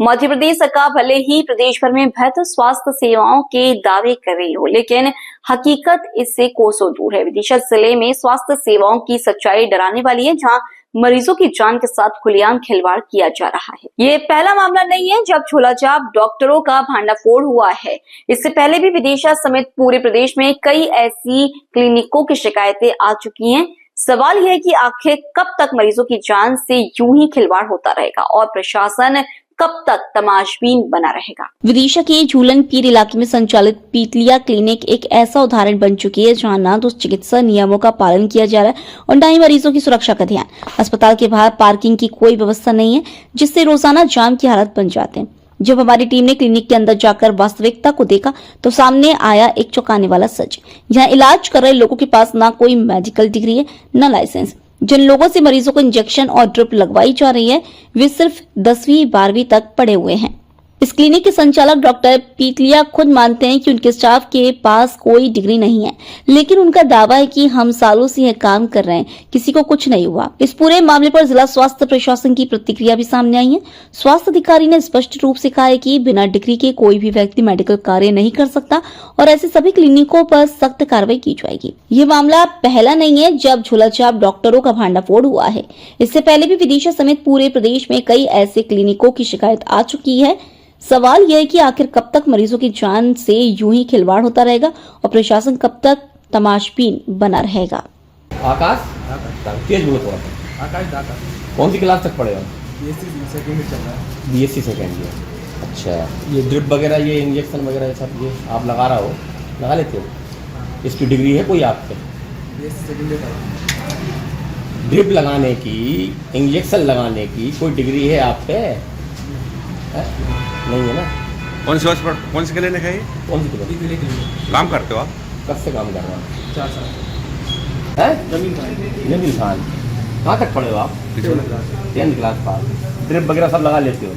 मध्य प्रदेश सरकार भले ही प्रदेश भर में बेहतर स्वास्थ्य सेवाओं के दावे कर रही हो, लेकिन हकीकत इससे कोसों दूर है। विदिशा जिले में स्वास्थ्य सेवाओं की सच्चाई डराने वाली है, जहां मरीजों की जान के साथ खुलेआम खिलवाड़ किया जा रहा है। ये पहला मामला नहीं है जब झोलाछाप डॉक्टरों का भांडाफोड़ हुआ है। इससे पहले भी विदिशा समेत पूरे प्रदेश में कई ऐसी क्लिनिकों की शिकायतें आ चुकी हैं। सवाल यह है कि आखिर कब तक मरीजों की जान से यूं ही खिलवाड़ होता रहेगा और प्रशासन कब तक तमाशबीन बना रहेगा। विदिशा के झूलन पीर इलाके में संचालित पीतलिया क्लिनिक एक ऐसा उदाहरण बन चुकी है जहां ना तो चिकित्सा नियमों का पालन किया जा रहा है और न ही मरीजों की सुरक्षा का ध्यान। अस्पताल के बाहर पार्किंग की कोई व्यवस्था नहीं है, जिससे रोजाना जाम की हालत बन जाते हैं। जब हमारी टीम ने क्लिनिक के अंदर जाकर वास्तविकता को देखा तो सामने आया एक चौंकाने वाला सच। यहाँ इलाज कर रहे लोगों के पास ना कोई मेडिकल डिग्री है, न लाइसेंस। जिन लोगों से मरीजों को इंजेक्शन और ड्रिप लगवाई जा रही है वे सिर्फ 10वीं 12वीं तक पढ़े हुए हैं। इस क्लिनिक के संचालक डॉक्टर पीतलिया खुद मानते हैं कि उनके स्टाफ के पास कोई डिग्री नहीं है, लेकिन उनका दावा है कि हम सालों से यह काम कर रहे हैं, किसी को कुछ नहीं हुआ। इस पूरे मामले पर जिला स्वास्थ्य प्रशासन की प्रतिक्रिया भी सामने आई है। स्वास्थ्य अधिकारी ने स्पष्ट रूप से कहा है कि बिना डिग्री के कोई भी व्यक्ति मेडिकल कार्य नहीं कर सकता और ऐसे सभी क्लिनिकों पर सख्त कार्रवाई की जाएगी। ये मामला पहला नहीं है जब झोलाछाप डॉक्टरों का भांडाफोड़ हुआ है। इससे पहले भी विदिशा समेत पूरे प्रदेश में कई ऐसे क्लिनिकों की शिकायत आ चुकी है। सवाल यह है कि आखिर कब तक मरीजों की जान से यूं ही खिलवाड़ होता रहेगा और प्रशासन कब तक तमाशबीन बना रहेगा। आकाश तेज बोलो थोड़ा। आकाश कौन सी क्लास तक पढ़े हो? बीएससी सेकंड ईयर चल रहा है। BSc second year. अच्छा, ये ड्रिप वगैरह, ये इंजेक्शन वगैरह ये सब ये आप लगा रहा हो, लगा लेते हो? इसकी डिग्री है कोई आपके? BSc second year. ड्रिप लगाने की, इंजेक्शन लगाने की कोई डिग्री है आप पे? नहीं है ना। कौन सी हॉस्पिटल, कौन सी क्लिनिक है ये? कौन सी क्लिनिक? काम करते हो आप? कब से काम कर रहे हो? 4 साल। है जमीन खान। कहाँ तक पढ़े हो आप? 10th class pass. ड्रिप वगैरह सब लगा लेते हो?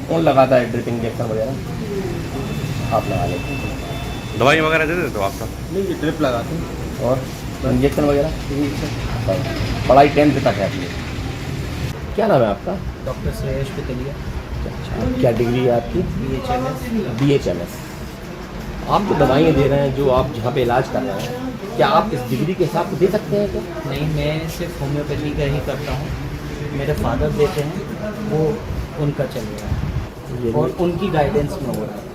कौन लगाता है ड्रिप इंजेक्शन वगैरह? आप लगा लेते हो। दवाई वगैरह दे देते हो आप सब? नहीं, ड्रिप लगाते हैं। और इंजेक्शन वगैरह? पढ़ाई 10th तक है आपकी। क्या नाम है आपका? डॉक्टर श्रेयस पितलिया। क्या डिग्री है आपकी? BHMS। आप जो दवाइयाँ दे रहे हैं, जो आप जहाँ पे इलाज कर रहे हैं, क्या आप इस डिग्री के हिसाब से दे सकते हैं क्या? नहीं, मैं सिर्फ होम्योपैथी का ही करता हूँ। मेरे फादर देते हैं, वो उनका चल रहा है और उनकी गाइडेंस में हो रहा है।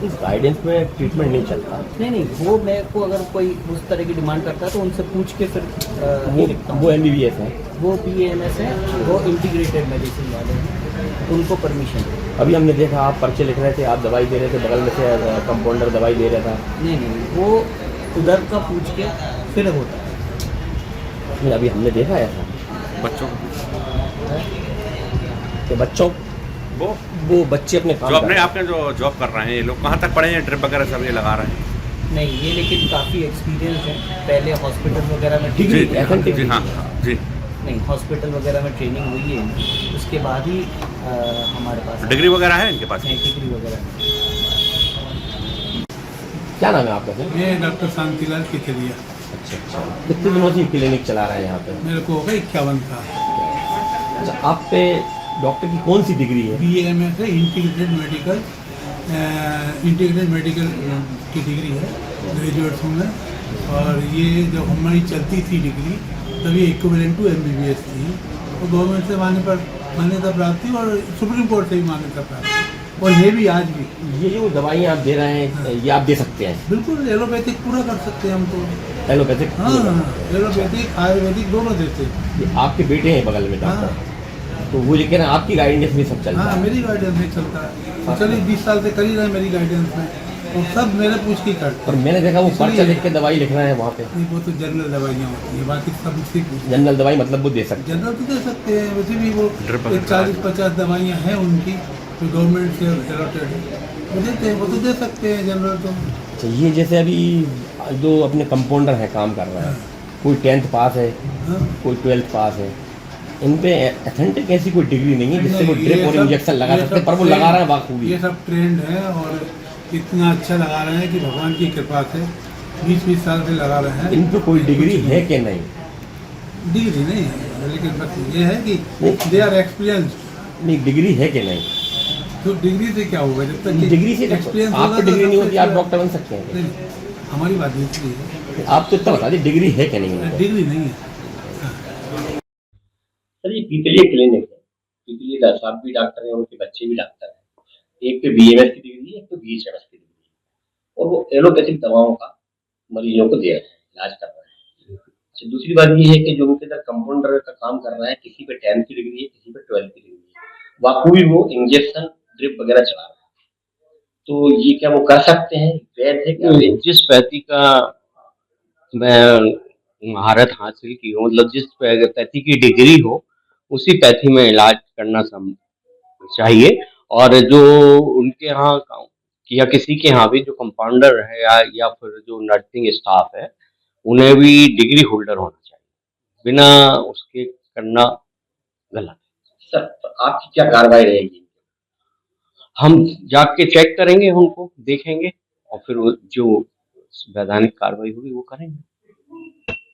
इस गाइडेंस में ट्रीटमेंट नहीं चलता? नहीं, वो मेरे को अगर कोई उस तरह की डिमांड करता है तो उनसे पूछ के फिर वो MBBS है? वो BAMS है, वो इंटीग्रेटेड मेडिसिन वाले हैं, उनको परमिशन है। अभी हमने देखा आप पर्चे लिख रहे थे, आप दवाई दे रहे थे, बगल में से कंपाउंडर दवाई दे रहा था। नहीं, वो उधर का पूछ के फिर होता है। नहीं, अभी हमने देखा ऐसा बच्चों कि बच्चों वो बच्चे अपने काम जो अपने आपके जो जॉब कर रहे हैं, ये लोग कहाँ तक पढ़े हैं? ड्रिप वगैरह सब ये लगा रहे हैं? नहीं, ये लेकिन काफ़ी एक्सपीरियंस है। पहले हॉस्पिटल वगैरह में डिग्री जी हाँ जी। नहीं, हॉस्पिटल वगैरह में ट्रेनिंग हुई है, उसके बाद ही हमारे पास डिग्री वगैरह है इनके पास? नहीं, डिग्री वगैरह। क्या नाम है आपका सर? मैं डॉक्टर शांतिलाल पितलिया। अच्छा, कितने दिनों से क्लिनिक चला रहे हैं यहाँ पे? मेरे को हो गया 51 साल। अच्छा, आप पे डॉक्टर की कौन सी डिग्री है? BAMS है, इंटीग्रेटेड मेडिकल की डिग्री है, ग्रेजुएट हूँ मैं। और ये जब हमारी चलती थी डिग्री तब ये इक्विवेलेंट टू MBBS थी और गवर्नमेंट से मान्यता प्राप्त थी और सुप्रीम कोर्ट से भी मान्यता प्राप्त थी, और ये भी आज भी। ये जो दवाइयाँ आप दे रहे हैं ये आप दे सकते हैं? बिल्कुल, एलोपैथिक पूरा कर सकते हैं हम तो। एलोपैथिक? हाँ, एलोपैथिक आयुर्वेदिक दोनों देते हैं। ये आपके बेटे हैं बगल में डॉक्टर, तो वो लेकिन आपकी गाइडेंस में सब चलता हाँ, है? मेरी गाइडेंस में चलता है। चलिए 20 साल से कर ही रहे हैं मेरी गाइडेंस में, और सब मेरे पूछ के करते और हैं। मैंने देखा वो पर्चा इसलिए- लिख के दवाई लिख रहे हैं वहाँ पे। नहीं, वो तो जनरल दवाइयाँ होती है, बाकी सब उससे जनरल दवाई मतलब वो दे सकते हैं? जनरल तो दे सकते हैं। वैसे भी वो ड्रिप 40-50 दवाइयाँ हैं उनकी जो गवर्नमेंट से अलॉटेड है, वो देते हैं, वो तो दे सकते हैं जनरल तो। अच्छा, ये जैसे अभी जो अपने कंपाउंडर हैं काम कर रहे हैं, कोई 10th पास है, हाँ, कोई 12th पास है, इन पे अथेंटिक ऐसी कोई डिग्री नहीं है जिससे वो नहीं, ड्रिप ये और सब- इंजेक्शन लगा ये सकते हैं, सब पर वो ट्रेंड- लगा रहे हैं बाखूबी। ये सब ट्रेंड है और इतना अच्छा लगा रहे हैं कि भगवान की कृपा से 20-20 साल से लगा रहे हैं। इन पे कोई डिग्री है कि नहीं? डिग्री नहीं है, लेकिन बस ये है कि दे आर एक्सपीरियंस्ड। नहीं, डिग्री है कि नहीं? तो डिग्री से क्या होगा जब तक डिग्री से एक्सपीरियंस आपको डिग्री नहीं होती, आप डॉक्टर बन सकते हैं। नहीं, हमारी बात ये है, आप तो इतना बता दीजिए डिग्री है क्या नहीं है। डिग्री नहीं है। सर ये पीपलीय क्लिनिक है, पीपलीय साहब भी डॉक्टर हैं, उनके बच्चे भी डॉक्टर हैं। एक पे बीएमएस की डिग्री है, एक पे बीएचएमएस की डिग्री है, और वो एलोपैथिक दवाओं का मरीजों को दे रहे हैं, इलाज कर रहे हैं। अच्छा, दूसरी बात ये है कि जो उनके अंदर कंपाउंडर का काम कर रहा है, किसी पे 10th की डिग्री है, किसी पे 12th की डिग्री है, वाकई वो इंजेक्शन ड्रिप वगैरह चला रहा है, तो ये क्या वो कर सकते हैं? वैध है क्या? जिस पैथी का मैं महारत हासिल की हो, मतलब जिस पैथी की डिग्री हो उसी पैथी में इलाज करना चाहिए। और जो उनके यहाँ या किसी के यहाँ भी जो कंपाउंडर है या फिर जो नर्सिंग स्टाफ है, उन्हें भी डिग्री होल्डर होना चाहिए, बिना उसके करना गलत है। सर तो आपकी क्या कार्रवाई रहेगी? हम जाके चेक करेंगे, उनको देखेंगे और फिर जो वैधानिक कार्रवाई होगी वो करेंगे।